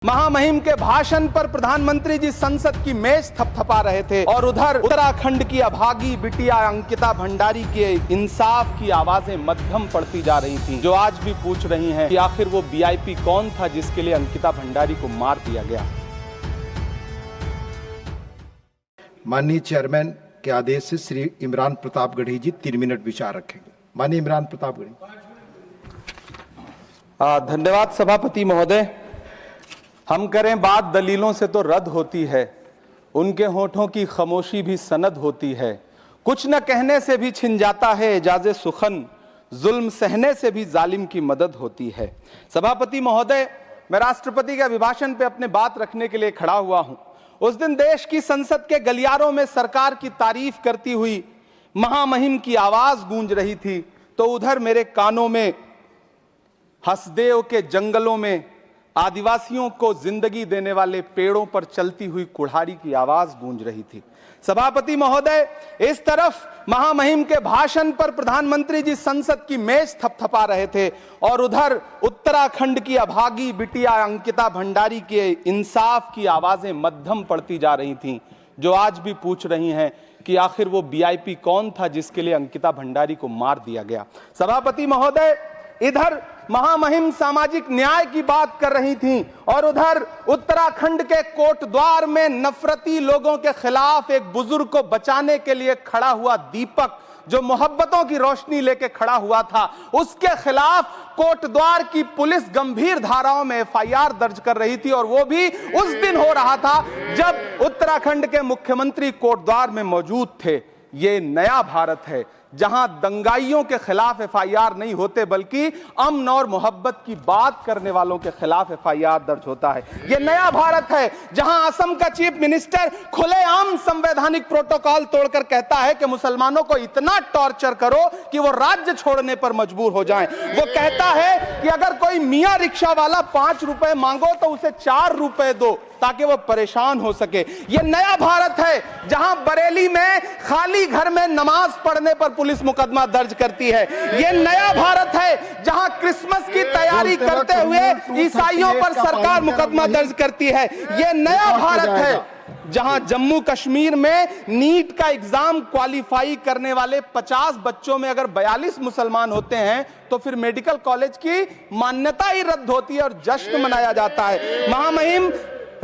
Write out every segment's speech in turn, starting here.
महामहिम के भाषण पर प्रधानमंत्री जी संसद की मेज थपथपा रहे थे और उधर उत्तराखंड की अभागी बिटिया अंकिता भंडारी के इंसाफ की आवाजें मध्यम पड़ती जा रही थीं, जो आज भी पूछ रही हैं कि आखिर वो वीआईपी कौन था जिसके लिए अंकिता भंडारी को मार दिया गया। माननीय चेयरमैन के आदेश से श्री इमरान प्रतापगढ़ी जी 3 मिनट विचार रखेंगे। माननीय इमरान प्रतापगढ़ी। धन्यवाद सभापति महोदय। हम करें बात दलीलों से तो रद्द होती है, उनके होठों की खामोशी भी सनद होती है। कुछ न कहने से भी छिन जाता है एजाज़े सुखन, जुल्म सहने से भी जालिम की मदद होती है। सभापति महोदय, मैं राष्ट्रपति के अभिभाषण पे अपने बात रखने के लिए खड़ा हुआ हूं। उस दिन देश की संसद के गलियारों में सरकार की तारीफ करती हुई महामहिम की आवाज गूंज रही थी, तो उधर मेरे कानों में हसदेव के जंगलों में आदिवासियों को जिंदगी देने वाले पेड़ों पर चलती हुई कुल्हाड़ी की आवाज गूंज रही थी। सभापति महोदय, इस तरफ महामहिम के भाषण पर प्रधानमंत्री जी संसद की मेज थपथपा रहे थे और उधर उत्तराखंड की अभागी बिटिया अंकिता भंडारी के इंसाफ की आवाजें मध्यम पड़ती जा रही थीं, जो आज भी पूछ रही हैं कि आखिर वो वीआईपी कौन था जिसके लिए अंकिता भंडारी को मार दिया गया। सभापति महोदय, इधर महामहिम सामाजिक न्याय की बात कर रही थीं और उधर उत्तराखंड के कोटद्वार में नफरती लोगों के खिलाफ एक बुजुर्ग को बचाने के लिए खड़ा हुआ दीपक, जो मोहब्बतों की रोशनी लेके खड़ा हुआ था, उसके खिलाफ कोटद्वार की पुलिस गंभीर धाराओं में एफआईआर दर्ज कर रही थी। और वो भी उस दिन हो रहा था जब उत्तराखंड के मुख्यमंत्री कोटद्वार में मौजूद थे। ये नया भारत है जहां दंगाइयों के खिलाफ एफआईआर नहीं होते, बल्कि अमन और मोहब्बत की बात करने वालों के खिलाफ एफआईआर दर्ज होता है। यह नया भारत है जहां असम का चीफ मिनिस्टर खुलेआम संवैधानिक प्रोटोकॉल तोड़कर कहता है कि मुसलमानों को इतना टॉर्चर करो कि वो राज्य छोड़ने पर मजबूर हो जाएं। वो कहता है कि अगर कोई मियां रिक्शा वाला 5 रुपए मांगो तो उसे 4 रुपए दो ताकि वो परेशान हो सके। ये नया भारत है जहां बरेली में खाली घर में नमाज पढ़ने पर पुलिस मुकदमा दर्ज करती है। ये नया भारत है जहां क्रिसमस की तैयारी करते हुए ईसाइयों पर सरकार मुकदमा दर्ज करती है। ये नया भारत है जहां जम्मू कश्मीर में नीट का एग्जाम क्वालिफाई करने वाले 50 बच्चों में अगर 42 मुसलमान होते हैं तो फिर मेडिकल कॉलेज की मान्यता ही रद्द होती है और जश्न मनाया जाता है। महामहिम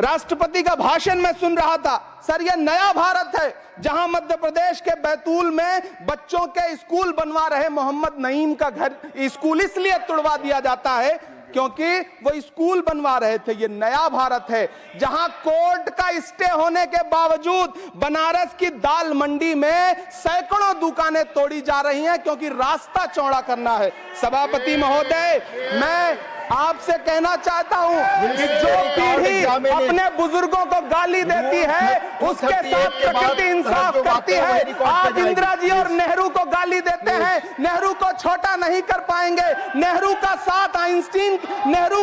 राष्ट्रपति का भाषण में सुन रहा था। सर, यह नया भारत है जहां मध्य प्रदेश के बैतूल में बच्चों के स्कूल बनवा रहे मोहम्मद नईम का घर स्कूल इसलिए तुड़वा दिया जाता है क्योंकि वो स्कूल बनवा रहे थे। ये नया भारत है जहां कोर्ट का स्टे होने के बावजूद बनारस की दाल मंडी में सैकड़ों दुकानें तोड़ी जा रही हैं क्योंकि रास्ता चौड़ा करना है। सभापति महोदय, मैं आपसे कहना चाहता हूं कि जो पीढ़ी अपने बुजुर्गों को गाली देती है उसके साथ प्रकृति इंसाफ करती है। आप इंदिरा जी और नेहरू को गाली देते हैं, नेहरू को छोटा नहीं कर पाएंगे। नेहरू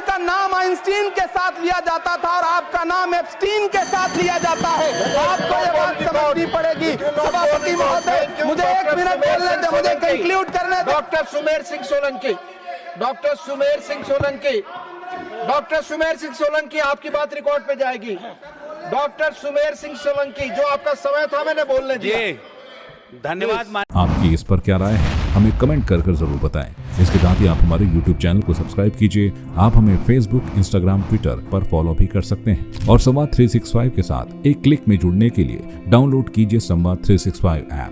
का नाम आइंस्टीन के साथ लिया जाता था और आपका नाम एप्स्टीन के साथ लिया जाता है। आपको ये बात समझनी पड़ेगी। सभापति महोदय, मुझे 1 मिनट बोलने दे, मुझे कंक्लूड करने दे। डॉक्टर सुमेर सिंह सोलंकी, आपकी बात रिकॉर्ड पे जाएगी। डॉक्टर सुमेर सिंह सोलंकी, जो आपका समय था मैंने बोलने दिया। धन्यवाद। आपकी इस पर क्या राय है, हमें कमेंट कर जरूर बताएं। इसके साथ ही आप हमारे YouTube चैनल को सब्सक्राइब कीजिए। आप हमें Facebook, Instagram, Twitter पर फॉलो भी कर सकते हैं और संवाद 365 के साथ एक क्लिक में जुड़ने के लिए डाउनलोड कीजिए संवाद 365 ऐप।